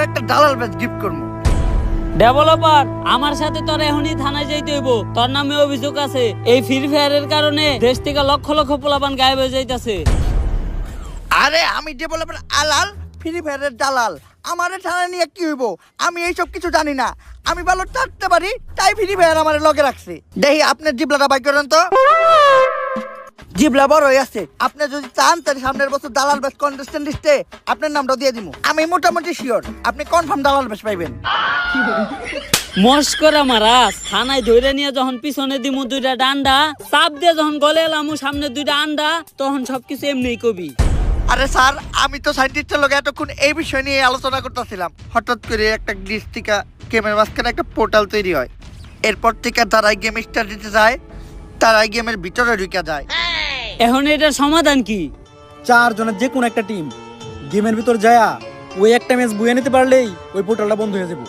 একটা দালাল batch gift করবো। ডেভেলপার আমার সাথে তোর এখনই থানায় যাইতে হইব, তোর নামে অভিযোগ আছে। এই ফ্রি ফায়ারের কারণে দেশ থেকে লক্ষ লক্ষ পোলাপান গায়েব হয়ে যাইতাছে। আরে আমি ডেভেলপার আলাল, ফ্রি ফায়ারের দালাল। আমারে থানা নিয়ে কি হইব? আমি এইসব কিছু জানি না। আমি ভালো চাটতে পারি, তাই ফ্রি ফায়ার আমার লগে রাখছে। দেখি আপনার জিবলাটা বাই করেন তো। জিবলা বড় হয়ে আছে। আপনি যদি চান তাহলে সামনের বছর দালাল ব্যাচ কন্টেস্টেন্ট লিস্টে আপনার নামটা দিয়ে দিব। আমি মোটামুটি শিওর আপনি কনফার্ম দালাল ব্যাচ পাইবেন। মস্করা মারাস, থানায় ধরে নিয়ে যখন পিছনে দিমু দুইটা ডান্ডা, চাপ দিয়ে যখন গলে এলামু সামনে দুইটা আন্ডা, তখন সবকিছু এমনি কবি। আরে স্যার, আমি তো সাইন্টিস্টের লোক এতক্ষণ এই বিষয় নিয়ে আলোচনা করতেছিলাম। হঠাৎ করে একটা গ্লিচ থেকে গেমের মাঝখানে একটা পোর্টাল তৈরি হয়। এরপর থেকে তারাই গেম স্টার্ট দিতে যায়, তারাই গেমের ভিতরে ঢুকে যায়। এখন এটার সমাধান কি? 4 জনের যে কোনো একটা টিম গেমের ভিতর যায়া ওই একটা ম্যাচ বুয়ে নিতে পারলেই ওই পোর্টালটা বন্ধ হয়ে যাবে।